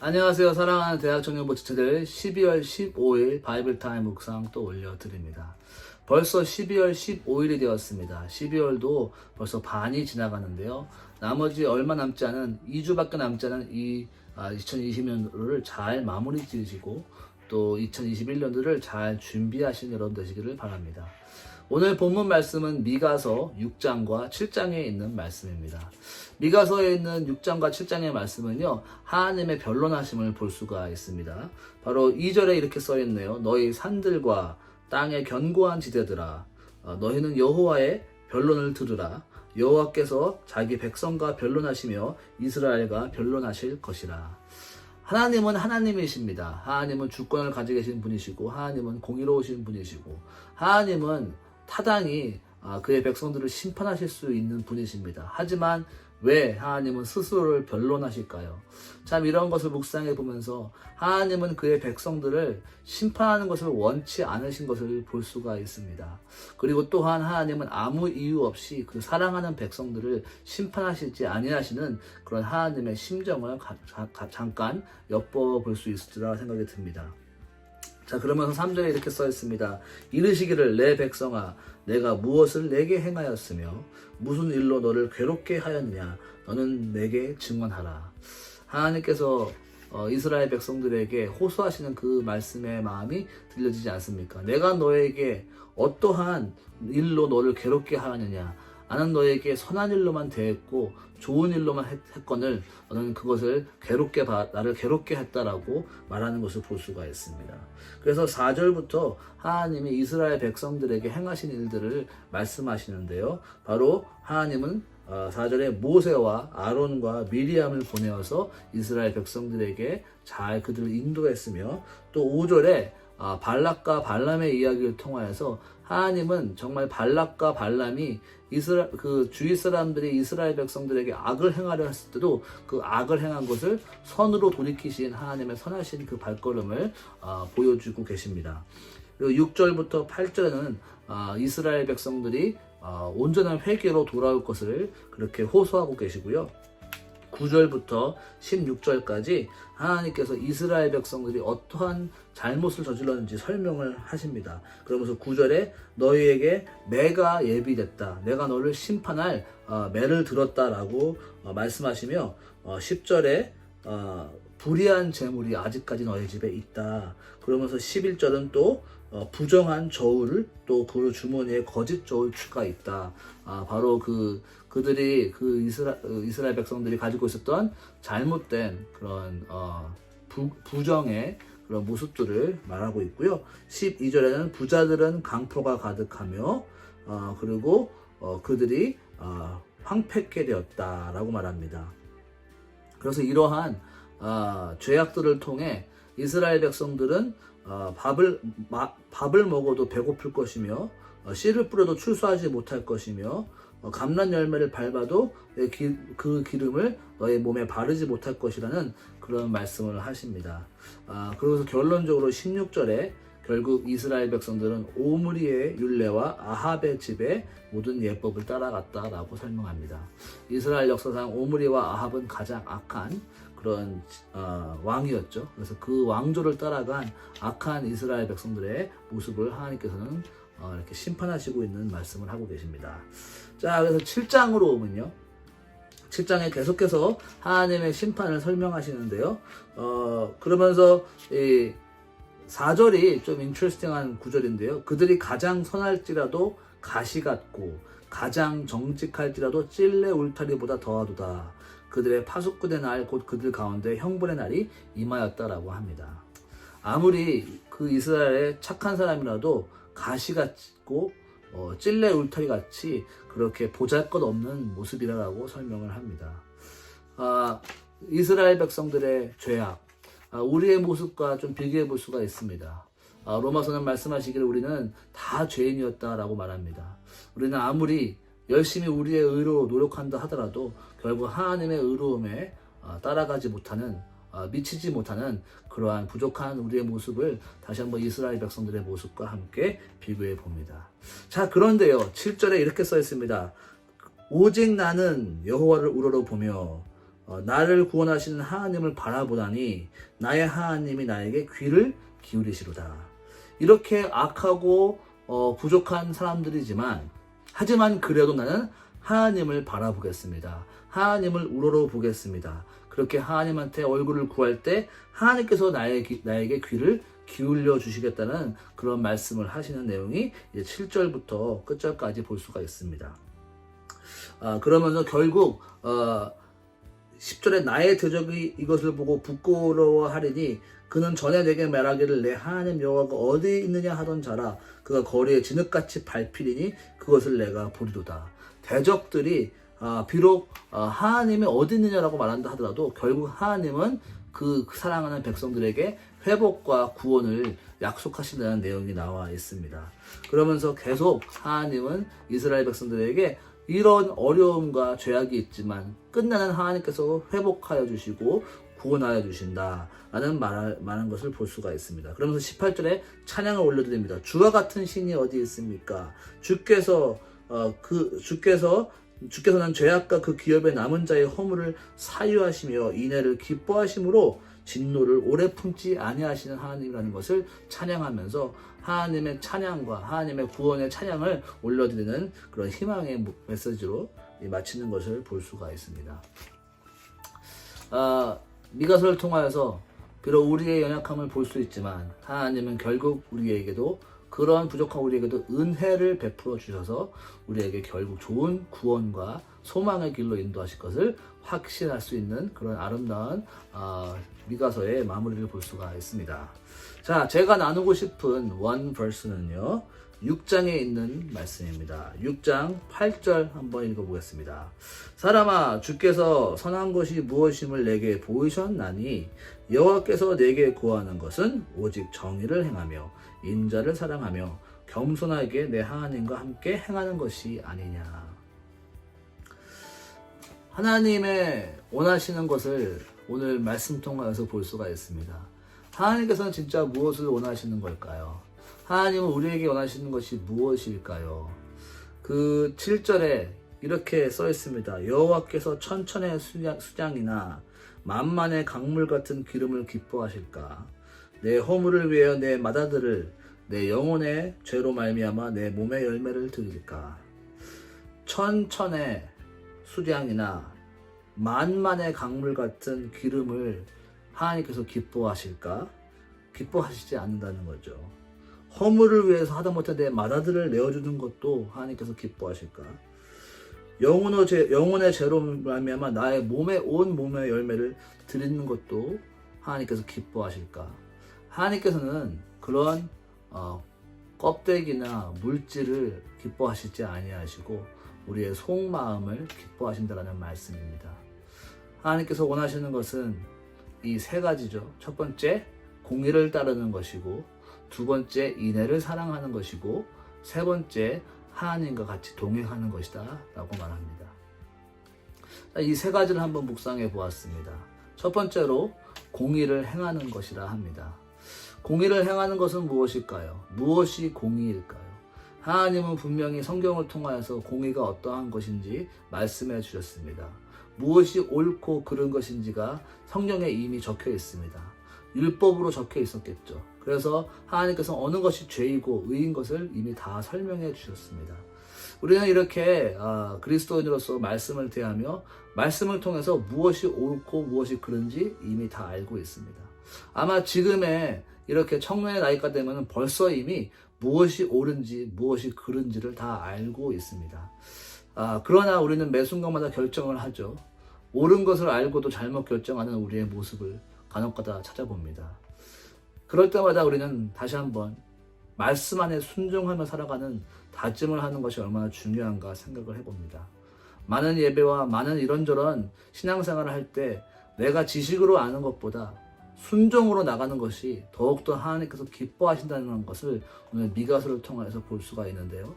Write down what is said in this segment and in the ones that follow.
안녕하세요. 사랑하는 대학 청년부 지체들 12월 15일 바이블타임 묵상 또 올려드립니다. 벌써 12월 15일이 되었습니다. 12월도 벌써 반이 지나가는데요. 나머지 얼마 남지 않은 2주밖에 남지 않은 이 2020년도를 잘 마무리 지으시고 또 2021년도를 잘 준비하시는 여러분 되시기를 바랍니다. 오늘 본문 말씀은 미가서 6장과 7장에 있는 말씀입니다. 미가서에 있는 6장과 7장의 말씀은요, 하나님의 변론하심을 볼 수가 있습니다. 바로 2절에 이렇게 써있네요. 너희 산들과 땅의 견고한 지대들아, 너희는 여호와의 변론을 들으라. 여호와께서 자기 백성과 변론하시며 이스라엘과 변론하실 것이라. 하나님은 하나님이십니다. 하나님은 주권을 가지고 계신 분이시고, 하나님은 공의로우신 분이시고, 하나님은 타당히 그의 백성들을 심판하실 수 있는 분이십니다. 하지만 왜 하나님은 스스로를 변론하실까요? 참 이런 것을 묵상해 보면서 하나님은 그의 백성들을 심판하는 것을 원치 않으신 것을 볼 수가 있습니다. 그리고 또한 하나님은 아무 이유 없이 그 사랑하는 백성들을 심판하시지 아니하시는 그런 하나님의 심정을 잠깐 엿보볼 수 있으리라 생각이 듭니다. 자, 그러면서 3절에 이렇게 써 있습니다. 이르시기를 내 백성아 내가 무엇을 내게 행하였으며 무슨 일로 너를 괴롭게 하였느냐 너는 내게 증언하라. 하나님께서 이스라엘 백성들에게 호소하시는 그 말씀의 마음이 들려지지 않습니까? 내가 너에게 어떠한 일로 너를 괴롭게 하느냐, 나는 너에게 선한 일로만 대했고 좋은 일로만 했거늘 너는 그것을 나를 괴롭게 했다라고 말하는 것을 볼 수가 있습니다. 그래서 4절부터 하나님이 이스라엘 백성들에게 행하신 일들을 말씀하시는데요. 바로 하나님은 4절에 모세와 아론과 미리암을 보내어서 이스라엘 백성들에게 잘 그들을 인도했으며, 또 5절에 발락과 발람의 이야기를 통하여서 하나님은 정말 발락과 발람이 주위 사람들이 이스라엘 백성들에게 악을 행하려 했을 때도 그 악을 행한 것을 선으로 돌이키신 하나님의 선하신 그 발걸음을 보여주고 계십니다. 그리고 6절부터 8절에는 이스라엘 백성들이 온전한 회개로 돌아올 것을 그렇게 호소하고 계시고요. 9절부터 16절까지 하나님께서 이스라엘 백성들이 어떠한 잘못을 저질렀는지 설명을 하십니다. 그러면서 9절에 너희에게 매가 예비됐다. 내가 너를 심판할 매를 들었다라고 말씀하시며, 10절에 불의한 재물이 아직까지 너희 집에 있다. 그러면서 11절은 또 부정한 저울을 또 그 주머니에 거짓 저울추가 있다. 바로 그들이 이스라엘 백성들이 가지고 있었던 잘못된 그런 부정의 그런 모습들을 말하고 있고요. 12절에는 부자들은 강포가 가득하며 그리고 그들이 황폐케 되었다라고 말합니다. 그래서 이러한 죄악들을 통해 이스라엘 백성들은 밥을 먹어도 배고플 것이며 씨를 뿌려도 출소하지 못할 것이며 감람 열매를 밟아도 그 기름을 너의 몸에 바르지 못할 것이라는 그런 말씀을 하십니다. 그래서 결론적으로 16절에 결국 이스라엘 백성들은 오므리의 율례와 아합의 집의 모든 예법을 따라갔다라고 설명합니다. 이스라엘 역사상 오므리와 아합은 가장 악한 그런 왕이었죠. 그래서 그 왕조를 따라간 악한 이스라엘 백성들의 모습을 하나님께서는 이렇게 심판하시고 있는 말씀을 하고 계십니다. 자, 그래서 7장으로 오면요. 7장에 계속해서 하나님의 심판을 설명하시는데요. 그러면서 이 4절이 좀 인트레스팅한 구절인데요. 그들이 가장 선할지라도 가시 같고 가장 정직할지라도 찔레 울타리보다 더하도다. 그들의 파수꾼의 날 곧 그들 가운데 형벌의 날이 임하였다라고 합니다. 아무리 그 이스라엘의 착한 사람이라도 가시 같고 찔레 울타리 같이 그렇게 보잘것없는 모습이라고 설명을 합니다. 이스라엘 백성들의 죄악, 우리의 모습과 좀 비교해 볼 수가 있습니다. 로마서는 말씀하시기를 우리는 다 죄인이었다라고 말합니다. 우리는 아무리 열심히 우리의 의로 노력한다 하더라도 결국 하나님의 의로움에 따라가지 못하는, 미치지 못하는 그러한 부족한 우리의 모습을 다시 한번 이스라엘 백성들의 모습과 함께 비교해 봅니다. 자, 그런데요, 7절에 이렇게 써 있습니다. 오직 나는 여호와를 우러러 보며 나를 구원하시는 하나님을 바라보다니 나의 하나님이 나에게 귀를 기울이시로다. 이렇게 악하고 부족한 사람들이지만 하지만 그래도 나는 하나님을 바라보겠습니다. 하나님을 우러러보겠습니다. 그렇게 하나님한테 얼굴을 구할 때 하나님께서 나에게 귀를 기울여 주시겠다는 그런 말씀을 하시는 내용이 이제 7절부터 끝절까지 볼 수가 있습니다. 그러면서 결국 10절에 나의 대적이 이것을 보고 부끄러워하리니 그는 전에 내게 말하기를 내 하나님 여호와가 어디 있느냐 하던 자라 그가 거리에 진흙같이 밟히리니 그것을 내가 보리로다. 대적들이 비록 하나님이 어디 있느냐라고 말한다 하더라도 결국 하나님은 그 사랑하는 백성들에게 회복과 구원을 약속하신다는 내용이 나와 있습니다. 그러면서 계속 하나님은 이스라엘 백성들에게 이런 어려움과 죄악이 있지만 끝나는 하나님께서 회복하여 주시고 구원하여 주신다라는 말한 것을 볼 수가 있습니다. 그러면서 18절에 찬양을 올려드립니다. 주와 같은 신이 어디 있습니까? 주께서는 죄악과 그 기업의 남은 자의 허물을 사유하시며 인애를 기뻐하심으로 진노를 오래 품지 아니하시는 하나님이라는 것을 찬양하면서 하나님의 찬양과 하나님의 구원의 찬양을 올려드리는 그런 희망의 메시지로 마치는 것을 볼 수가 있습니다. 미가서를 통하여서 비록 우리의 연약함을 볼 수 있지만 하나님은 결국 우리에게도 그러한 부족한 우리에게도 은혜를 베풀어 주셔서 우리에게 결국 좋은 구원과 소망의 길로 인도하실 것을 확신할 수 있는 그런 아름다운 미가서의 마무리를 볼 수가 있습니다. 자, 제가 나누고 싶은 원 버스는요 6장에 있는 말씀입니다. 6장 8절 한번 읽어보겠습니다. 사람아, 주께서 선한 것이 무엇임을 내게 보이셨나니 여호와께서 내게 구하는 것은 오직 정의를 행하며 인자를 사랑하며 겸손하게 내 하나님과 함께 행하는 것이 아니냐. 하나님의 원하시는 것을 오늘 말씀 통해서 볼 수가 있습니다. 하나님께서는 진짜 무엇을 원하시는 걸까요? 하나님은 우리에게 원하시는 것이 무엇일까요? 그 7절에 이렇게 써 있습니다. 여호와께서 천천의 수량이나 만만의 강물 같은 기름을 기뻐하실까? 내 허물을 위하여 내 맏아들을 내 영혼의 죄로 말미암아 내 몸의 열매를 드릴까? 천천의 수량이나 만만의 강물 같은 기름을 하나님께서 기뻐하실까? 기뻐하시지 않는다는 거죠. 허물을 위해서 하다못해 내 맏아들을 내어주는 것도 하나님께서 기뻐하실까? 영혼의 죄로 말미암아 나의 온 몸의 열매를 드리는 것도 하나님께서 기뻐하실까? 하나님께서는 그런 껍데기나 물질을 기뻐하시지 아니하시고 우리의 속마음을 기뻐하신다는 말씀입니다. 하나님께서 원하시는 것은 이 세 가지죠. 첫 번째, 공의를 따르는 것이고, 두 번째, 인애를 사랑하는 것이고, 세 번째, 하나님과 같이 동행하는 것이다 라고 말합니다. 이 세 가지를 한번 묵상해 보았습니다. 첫 번째로 공의를 행하는 것이라 합니다. 공의를 행하는 것은 무엇일까요? 무엇이 공의일까요? 하나님은 분명히 성경을 통하여서 공의가 어떠한 것인지 말씀해 주셨습니다. 무엇이 옳고 그른 것인지가 성경에 이미 적혀 있습니다. 율법으로 적혀 있었겠죠. 그래서 하나님께서 어느 것이 죄이고 의인 것을 이미 다 설명해 주셨습니다. 우리는 이렇게 그리스도인으로서 말씀을 대하며 말씀을 통해서 무엇이 옳고 무엇이 그른지 이미 다 알고 있습니다. 아마 지금의 이렇게 청년의 나이가 되면 벌써 이미 무엇이 옳은지 무엇이 그른지를 다 알고 있습니다. 그러나 우리는 매 순간마다 결정을 하죠. 옳은 것을 알고도 잘못 결정하는 우리의 모습을 간혹가다 찾아봅니다. 그럴 때마다 우리는 다시 한번 말씀 안에 순종하며 살아가는 다짐을 하는 것이 얼마나 중요한가 생각을 해봅니다. 많은 예배와 많은 이런저런 신앙생활을 할 때 내가 지식으로 아는 것보다 순종으로 나가는 것이 더욱더 하나님께서 기뻐하신다는 것을 오늘 미가서를 통해서 볼 수가 있는데요.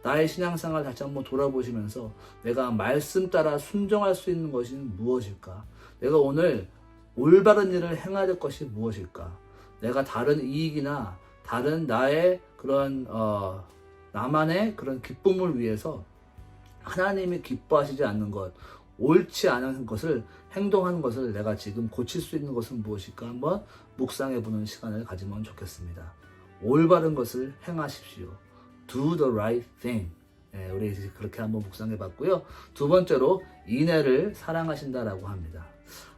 나의 신앙생활 다시 한번 돌아보시면서 내가 말씀 따라 순종할 수 있는 것이 무엇일까? 내가 오늘 올바른 일을 행해야 될 것이 무엇일까? 내가 다른 이익이나 다른 나의 그런 나만의 그런 기쁨을 위해서 하나님이 기뻐하시지 않는 것, 옳지 않은 것을 행동하는 것을 내가 지금 고칠 수 있는 것은 무엇일까 한번 묵상해 보는 시간을 가지면 좋겠습니다. 올바른 것을 행하십시오. Do the right thing. 우리 그렇게 한번 묵상해 봤고요. 두 번째로 인애를 사랑하신다라고 합니다.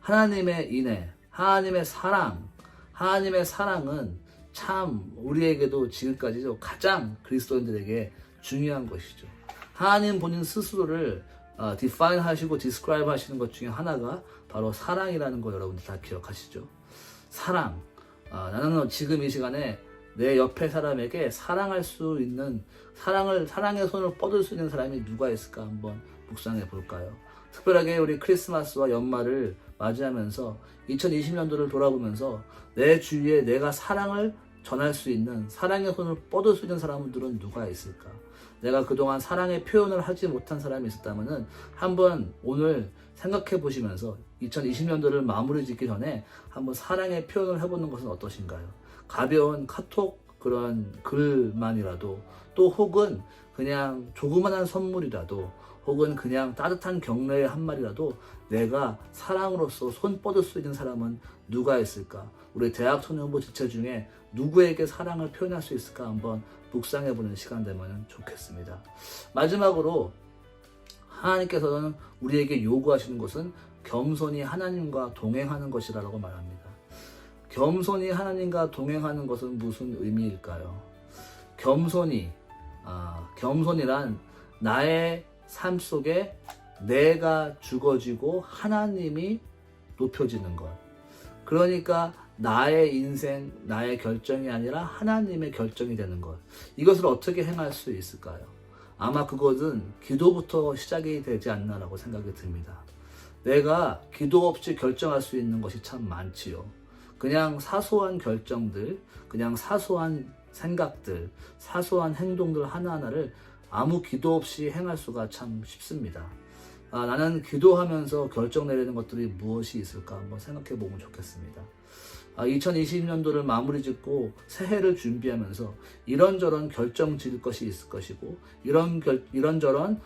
하나님의 인애, 하나님의 사랑, 하나님의 사랑은 참 우리에게도 지금까지 가장 그리스도인들에게 중요한 것이죠. 하나님 본인 스스로를 define 하시고 describe 하시는 것 중에 하나가 바로 사랑이라는 거 여러분들 다 기억하시죠? 사랑. 나는 지금 이 시간에 내 옆에 사람에게 사랑할 수 있는 사랑의 손을 뻗을 수 있는 사람이 누가 있을까 한번 묵상해 볼까요? 특별하게 우리 크리스마스와 연말을 맞이하면서 2020년도를 돌아보면서 내 주위에 내가 사랑을 전할 수 있는 사랑의 손을 뻗을 수 있는 사람들은 누가 있을까? 내가 그동안 사랑의 표현을 하지 못한 사람이 있었다면 한번 오늘 생각해 보시면서 2020년도를 마무리 짓기 전에 한번 사랑의 표현을 해보는 것은 어떠신가요? 가벼운 카톡 그런 글만이라도 또 혹은 그냥 조그만한 선물이라도 혹은 그냥 따뜻한 격려의 한마디라도 내가 사랑으로서 손 뻗을 수 있는 사람은 누가 있을까? 우리 대학 청년부 지체 중에 누구에게 사랑을 표현할 수 있을까 한번 묵상해보는 시간 되면 좋겠습니다. 마지막으로 하나님께서는 우리에게 요구하시는 것은 겸손히 하나님과 동행하는 것이라고 말합니다. 겸손히 하나님과 동행하는 것은 무슨 의미일까요? 겸손이란 나의 삶 속에 내가 죽어지고 하나님이 높여지는 것. 그러니까 나의 인생, 나의 결정이 아니라 하나님의 결정이 되는 것. 이것을 어떻게 행할 수 있을까요? 아마 그것은 기도부터 시작이 되지 않나라고 생각이 듭니다. 내가 기도 없이 결정할 수 있는 것이 참 많지요. 그냥 사소한 결정들, 그냥 사소한 생각들, 사소한 행동들 하나하나를 아무 기도 없이 행할 수가 참 쉽습니다. 나는 기도하면서 결정 내리는 것들이 무엇이 있을까 한번 생각해 보면 좋겠습니다. 2020년도를 마무리 짓고 새해를 준비하면서 이런저런 결정 지을 것이 있을 것이고 이런저런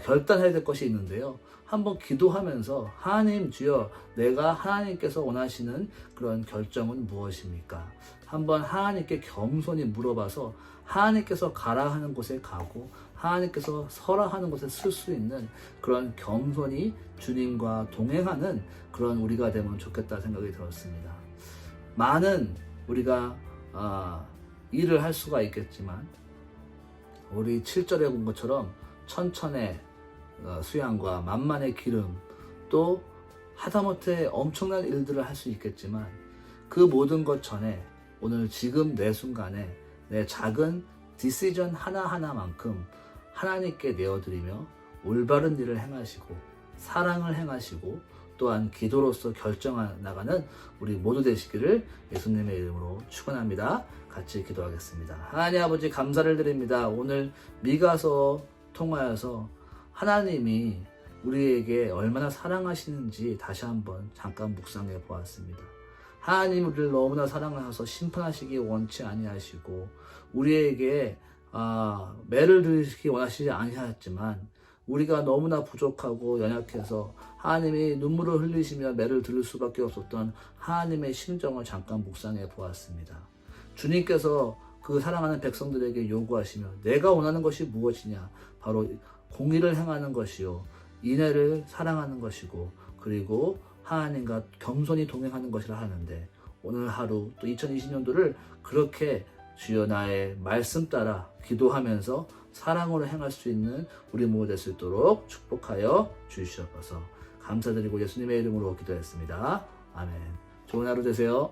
결단해야 될 것이 있는데요. 한번 기도하면서 하나님 주여 내가 하나님께서 원하시는 그런 결정은 무엇입니까? 한번 하나님께 겸손히 물어봐서 하나님께서 가라 하는 곳에 가고 하나님께서 서라 하는 곳에 쓸 수 있는 그런 겸손히 주님과 동행하는 그런 우리가 되면 좋겠다 생각이 들었습니다. 많은 우리가 일을 할 수가 있겠지만 우리 7절에 본 것처럼 천천의 수양과 만만의 기름 또 하다못해 엄청난 일들을 할 수 있겠지만 그 모든 것 전에 오늘 지금 내 순간에 내 작은 디시전 하나하나만큼 하나님께 내어드리며 올바른 일을 행하시고 사랑을 행하시고 또한 기도로서 결정해 나가는 우리 모두 되시기를 예수님의 이름으로 축원합니다. 같이 기도하겠습니다. 하나님 아버지 감사를 드립니다. 오늘 미가서 통하여서 하나님이 우리에게 얼마나 사랑하시는지 다시 한번 잠깐 묵상해 보았습니다. 하나님 우리를 너무나 사랑하셔서 심판하시기 원치 아니하시고 우리에게 매를 들으시기 원하시지 아니하였지만 우리가 너무나 부족하고 연약해서 하나님이 눈물을 흘리시며 매를 들을 수밖에 없었던 하나님의 심정을 잠깐 묵상해 보았습니다. 주님께서 그 사랑하는 백성들에게 요구하시며 내가 원하는 것이 무엇이냐? 바로 공의를 행하는 것이요 인애를 사랑하는 것이고 그리고 하나님과 겸손히 동행하는 것이라 하는데 오늘 하루 또 2020년도를 그렇게 주여 나의 말씀 따라 기도하면서 사랑으로 행할 수 있는 우리 모두 될 수 있도록 축복하여 주시옵소서. 감사드리고 예수님의 이름으로 기도했습니다. 아멘. 좋은 하루 되세요.